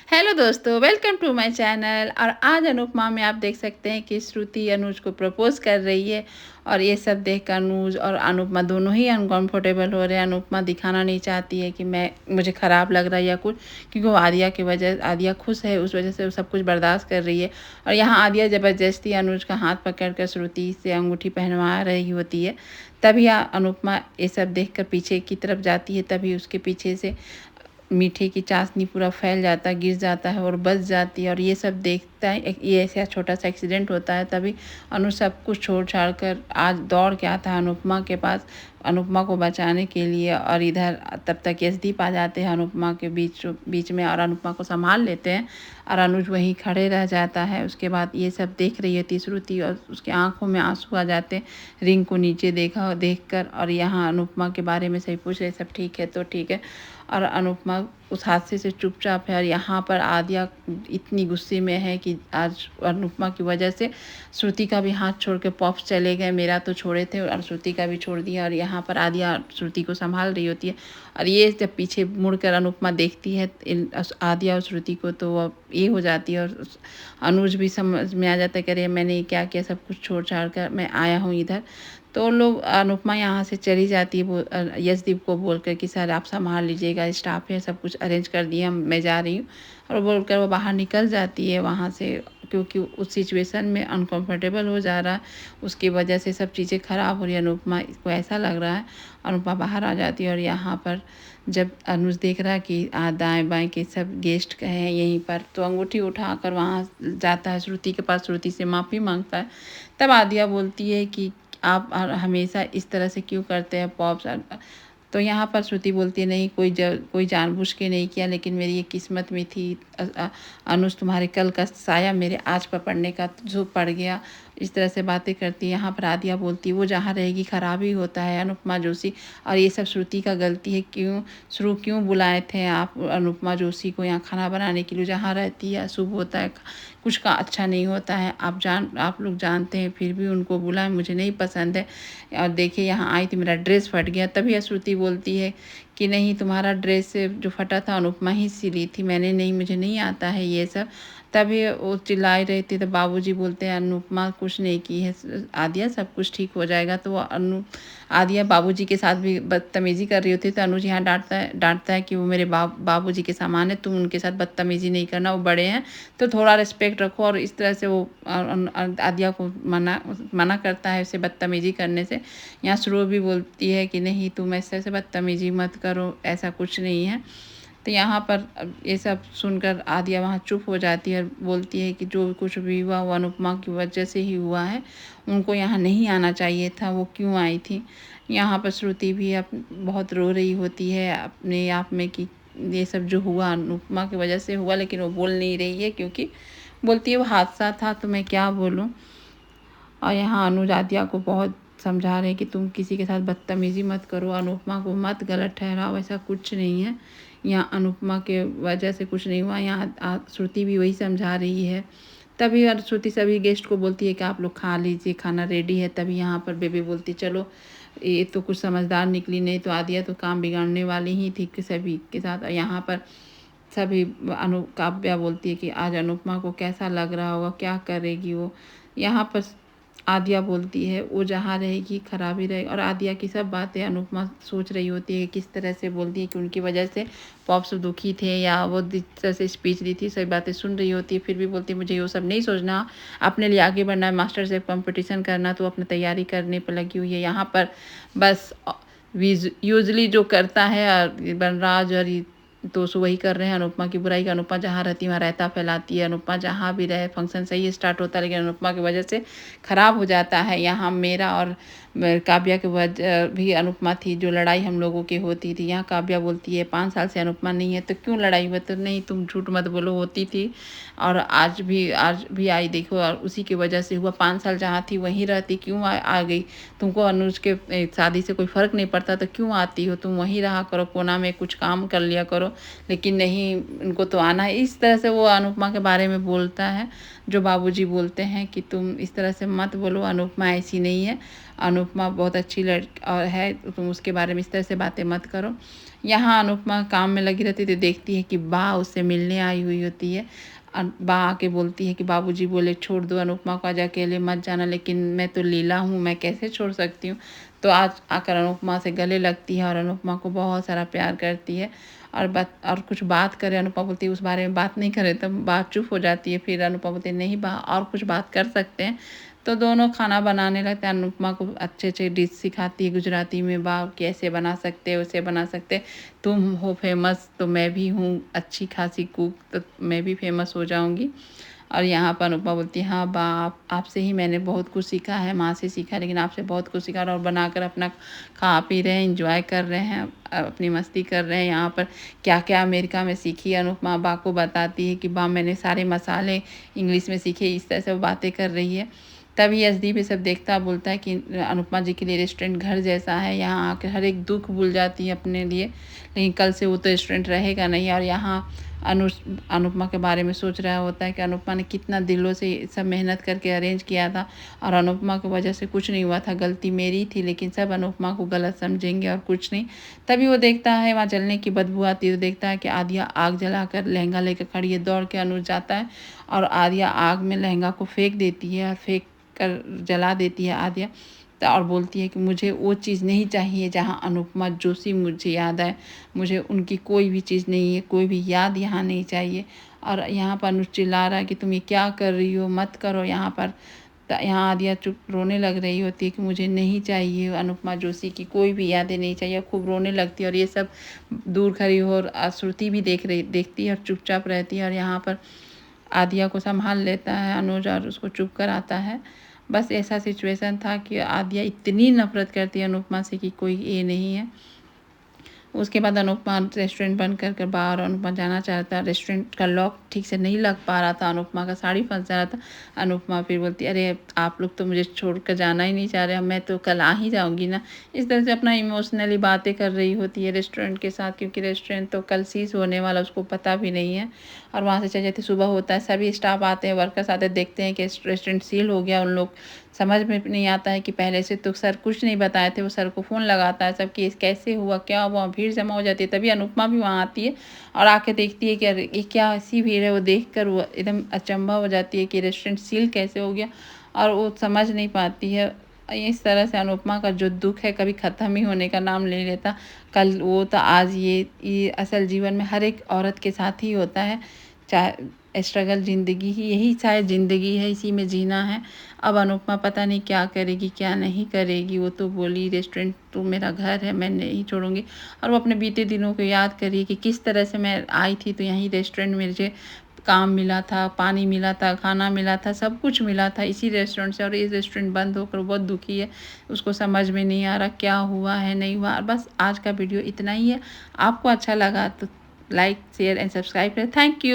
Hello दोस्तों, welcome to my channel. और आज अनुपमा में आप देख सकते हैं कि श्रुति अनुज को प्रपोज कर रही है और ये सब देख कर अनुज और अनुपमा दोनों ही अनकंफर्टेबल हो रहे हैं। अनुपमा दिखाना नहीं चाहती है कि मुझे ख़राब लग रहा है या कुछ, क्योंकि वो आदिया खुश है, उस वजह से वो सब कुछ बर्दाश्त कर रही है। और यहाँ आदिया ज़बरदस्ती अनुज का हाथ पकड़ कर श्रुति से अंगूठी पहनवा रही होती है। तभी अनुपमा ये सब देख कर पीछे की तरफ जाती है। तभी उसके पीछे से मीठे की चाशनी पूरा फैल जाता है, गिर जाता है और बच जाती है। और ये सब देखता है, ये ऐसा छोटा सा एक्सीडेंट होता है। तभी अनु सब कुछ छोड़ छाड़ कर आज दौड़ के आता है अनुपमा के पास, अनुपमा को बचाने के लिए। और इधर तब तक यशदीप आ जाते हैं अनुपमा के बीच बीच में और अनुपमा को संभाल लेते हैं। और अनुज वहीं खड़े रह जाता है। उसके बाद ये सब देख रही होती श्रुति और उसके आंखों में आंसू आ जाते हैं रिंग को नीचे देख कर। और यहाँ अनुपमा के बारे में सही पूछ रहे, सब ठीक है तो ठीक है। और अनुपमा उस हादसे से चुपचाप है। और यहाँ पर आदिया इतनी गुस्से में है कि आज अनुपमा की वजह से श्रुति का भी हाथ छोड़ के पॉप्स चले गए। मेरा तो छोड़े थे और श्रुति का भी छोड़ दिया। और यहाँ पर आदिया श्रुति को संभाल रही होती है। और ये जब पीछे मुड़कर अनुपमा देखती है आदिया और श्रुति को, तो वह ये हो जाती है। और अनुज भी समझ में आ जाता है कि अरे मैंने क्या किया, सब कुछ छोड़ छाड़ कर मैं आया हूँ इधर। तो लोग अनुपमा यहाँ से चली जाती है, वो यशदीप को बोलकर कि सर आप संभाल लीजिएगा, स्टाफ है, सब कुछ अरेंज कर दिया, मैं जा रही हूँ। और बोलकर वो बाहर निकल जाती है वहाँ से, क्योंकि उस सिचुएशन में अनकंफर्टेबल हो जा रहा है, उसकी वजह से सब चीज़ें ख़राब हो रही है। अनुपमा को ऐसा लग रहा है। अनुपमा बाहर आ जाती है। और यहाँ पर जब अनुज देख रहा है कि दाएँ बाएँ के सब गेस्ट हैं यहीं पर, तो अंगूठी उठाकर वहाँ जाता है श्रुति के पास, श्रुति से माफ़ी मांगता है। तब आदिया बोलती है कि आप हमेशा इस तरह से क्यों करते हैं पॉप्स। तो यहाँ पर श्रुति बोलती है नहीं, कोई जानबूझ के नहीं किया, लेकिन मेरी ये किस्मत में थी। अनुज तुम्हारे कल का साया मेरे आज पर पड़ने का जो पड़ गया। इस तरह से बातें करती है। यहाँ पर आदिया बोलती है वो जहाँ रहेगी खराब ही होता है अनुपमा जोशी, और ये सब श्रुति का गलती है। क्यों बुलाए थे आप अनुपमा जोशी को यहाँ खाना बनाने के लिए? जहाँ रहती है अशुभ होता है, कुछ का अच्छा नहीं होता है। आप लोग जानते हैं, फिर भी उनको बुलाए, मुझे नहीं पसंद है। और देखिए यहाँ आई थी, मेरा ड्रेस फट गया। तभी श्रुति बोलती है कि नहीं, तुम्हारा ड्रेस जो फटा था अनुपमा ही सिली थी, मैंने नहीं, मुझे नहीं आता है ये सब। तभी वो चिल्लाई रही थी। तो बाबूजी बोलते हैं अनुपमा कुछ नहीं की है आदिया, सब कुछ ठीक हो जाएगा। तो आदिया बाबूजी के साथ भी बदतमीज़ी कर रही होती है। तो अनुज यहाँ डांटता है कि वो मेरे बाबूजी के सामान है, तुम उनके साथ बदतमीज़ी नहीं करना, वो बड़े हैं तो थोड़ा रिस्पेक्ट रखो। और इस तरह से वो आदिया को मना करता है उसे बदतमीज़ी करने से। यहाँ शुरू भी बोलती है कि नहीं, तुम ऐसे बदतमीज़ी मत करो, ऐसा कुछ नहीं है। तो यहाँ पर ये सब सुनकर आदिया वहाँ चुप हो जाती है और बोलती है कि जो कुछ भी हुआ वो अनुपमा की वजह से ही हुआ है, उनको यहाँ नहीं आना चाहिए था, वो क्यों आई थी। यहाँ पर श्रुति भी बहुत रो रही होती है अपने आप में कि ये सब जो हुआ अनुपमा की वजह से हुआ, लेकिन वो बोल नहीं रही है क्योंकि बोलती है वो हादसा था, तो मैं क्या बोलूँ। और यहाँ अनुज आदिया को बहुत समझा रहे हैं कि तुम किसी के साथ बदतमीज़ी मत करो, अनुपमा को मत गलत ठहराओ, ऐसा कुछ नहीं है। यहाँ अनुपमा के वजह से कुछ नहीं हुआ। यहाँ श्रुति भी वही समझा रही है। तभी श्रुति सभी गेस्ट को बोलती है कि आप लोग खा लीजिए, खाना रेडी है। तभी यहाँ पर बेबी बोलती चलो, ये तो कुछ समझदार निकली, नहीं तो आदिया तो काम बिगाड़ने वाली ही थी सभी के साथ। और यहाँ पर सभी काव्या बोलती है कि आज अनुपमा को कैसा लग रहा होगा, क्या करेगी वो। यहाँ पर आदिया बोलती है वो जहाँ रहेगी खराब ही रहेगी। और आदिया की सब बातें अनुपमा सोच रही होती है, किस तरह से बोलती है कि उनकी वजह से पॉप्स दुखी थे या वो जिस तरह से स्पीच दी थी, सभी बातें सुन रही होती है। फिर भी बोलती है मुझे ये सब नहीं सोचना, अपने लिए आगे बढ़ना है, मास्टर शेफ कंपटीशन करना, तो अपनी तैयारी करने पर लगी हुई है। यहाँ पर बस यूजली जो करता है बनराज और तो सो वही कर रहे हैं अनुपमा की बुराई का। अनुपमा जहाँ रहती है वहाँ रायता फैलाती है। अनुपमा जहाँ भी रहे फंक्शन सही स्टार्ट होता है, लेकिन अनुपमा की वजह से ख़राब हो जाता है। यहाँ मेरा और काव्या के वजह भी अनुपमा थी, जो लड़ाई हम लोगों की होती थी। यहाँ काव्या बोलती है 5 साल से अनुपमा नहीं है तो क्यों लड़ाई हुई? तो नहीं, तुम झूठ मत बोलो, होती थी और आज भी आई, देखो और उसी की वजह से हुआ। 5 साल जहाँ थी वहीं रहती, क्यों आ गई? तुमको अनुज के शादी से कोई फ़र्क नहीं पड़ता तो क्यों आती हो? तुम वहीं रहा करो, कोना में कुछ काम कर लिया करो। लेकिन नहीं, उनको तो आना है। इस तरह से वो अनुपमा के बारे में बोलता है, जो बाबूजी बोलते हैं कि तुम इस तरह से मत बोलो, अनुपमा ऐसी नहीं है, अनुपमा बहुत अच्छी और है, तुम उसके बारे में इस तरह से बातें मत करो। यहाँ अनुपमा काम में लगी रहती है तो देखती है कि बा उससे मिलने आई हुई होती है। बा आके बोलती है कि बाबूजी बोले छोड़ दो अनुपमा को, आज अकेले मत जाना, लेकिन मैं तो लीला हूँ, मैं कैसे छोड़ सकती हूँ। तो आज आकर अनुपमा से गले लगती है और अनुपमा को बहुत सारा प्यार करती है। और कुछ बात करे, अनुपमा बोलती है उस बारे में बात नहीं करे, तो बात चुप हो जाती है। फिर अनुपमा बोलती है नहीं बा, और कुछ बात कर सकते हैं। तो दोनों खाना बनाने लगते हैं। अनुपमा को अच्छे अच्छे डिश सिखाती है गुजराती में, बा कैसे बना सकते वैसे बना सकते, तुम हो फेमस तो मैं भी हूँ अच्छी खासी कुक, तो मैं भी फेमस हो जाऊँगी। और यहाँ पर अनुपमा बोलती है हाँ बा, आपसे ही मैंने बहुत कुछ सीखा है, माँ से सीखा लेकिन आपसे बहुत कुछ सीखा, और बनाकर अपना खा पी रहे हैं, इंजॉय कर रहे हैं, अपनी मस्ती कर रहे हैं। यहाँ पर क्या क्या अमेरिका में सीखी अनुपमा बा को बताती है कि बा मैंने सारे मसाले इंग्लिश में सीखे, इस तरह से वो बातें कर रही है। तभी यशदीप ये सब देखता बोलता है कि अनुपमा जी के लिए रेस्टोरेंट घर जैसा है, यहाँ आकर हर एक दुख भूल जाती है अपने लिए, लेकिन कल से वो तो रेस्टोरेंट रहेगा नहीं। और यहाँ अनुपमा के बारे में सोच रहा होता है कि अनुपमा ने कितना दिलों से सब मेहनत करके अरेंज किया था, और अनुपमा की वजह से कुछ नहीं हुआ था, गलती मेरी थी, लेकिन सब अनुपमा को गलत समझेंगे और कुछ नहीं। तभी वो देखता है वहाँ जलने की बदबू आती है, तो देखता है कि आदिया आग जलाकर लहंगा लेकर खड़ी है। दौड़ के अनुज जाता है और आदिया आग में लहंगा को फेंक देती है, और फेंक कर जला देती है आदिया, और बोलती है कि मुझे वो चीज़ नहीं चाहिए जहाँ अनुपमा जोशी मुझे याद आए, मुझे उनकी कोई भी चीज़ नहीं है, कोई भी याद यहाँ नहीं चाहिए। और यहाँ पर अनुज चिल्ला रहा है कि तुम ये क्या कर रही हो, मत करो यहाँ पर। यहाँ आदिया चुप रोने लग रही होती है कि मुझे नहीं चाहिए अनुपमा जोशी की कोई भी यादें नहीं चाहिए, खूब रोने लगती है। और ये सब दूर खड़ी हो, और श्रुति भी देखती है और चुपचाप रहती है। और यहाँ पर आदिया को संभाल लेता है अनुज और उसको चुप कराता है। बस ऐसा सिचुएशन था कि आदिया इतनी नफरत करती है अनुपमा से कि कोई ये नहीं है। उसके बाद अनुपमा रेस्टोरेंट बंद कर बाहर अनुपमा जाना चाहता। रेस्टोरेंट का लॉक ठीक से नहीं लग पा रहा था, अनुपमा का साड़ी फंस जा रहा था। अनुपमा फिर बोलती अरे आप लोग तो मुझे छोड़कर जाना ही नहीं चाह रहे, मैं तो कल आ ही जाऊंगी ना। इस तरह से अपना इमोशनली बातें कर रही होती है रेस्टोरेंट के साथ, क्योंकि रेस्टोरेंट तो कल सीज होने वाला उसको पता भी नहीं है। और वहाँ से चले जाते, सुबह होता है, सभी स्टाफ आते हैं, वर्कर्स आते हैं, देखते हैं कि रेस्टोरेंट सील हो गया। उन लोग समझ में नहीं आता है कि पहले से तो सर कुछ नहीं बताए थे। वो सर को फ़ोन लगाता है सब कि कैसे हुआ, क्या हुआ, भीड़ जमा हो जाती है। तभी अनुपमा भी वहाँ आती है और आके देखती है कि अरे ये क्या ऐसी भीड़ है। वो देखकर वो एकदम अचंभा हो जाती है कि रेस्टोरेंट सील कैसे हो गया, और वो समझ नहीं पाती है। इस तरह से अनुपमा का जो दुख है कभी ख़त्म ही होने का नाम नहीं लेता। कल वो तो आज ये असल जीवन में हर एक औरत के साथ ही होता है। चाहे स्ट्रगल ज़िंदगी ही, यही शायद ज़िंदगी है, इसी में जीना है। अब अनुपमा पता नहीं क्या करेगी क्या नहीं करेगी। वो तो बोली रेस्टोरेंट तो मेरा घर है, मैं नहीं छोड़ूंगी। और वो अपने बीते दिनों को याद करी कि किस तरह से मैं आई थी तो यहीं रेस्टोरेंट में मुझे काम मिला था, पानी मिला था, खाना मिला था, सब कुछ मिला था इसी रेस्टोरेंट से। और ये रेस्टोरेंट बंद होकर बहुत दुखी है, उसको समझ में नहीं आ रहा क्या हुआ है नहीं हुआ। बस आज का वीडियो इतना ही है। आपको अच्छा लगा तो लाइक शेयर एंड सब्सक्राइब करें। Thank you.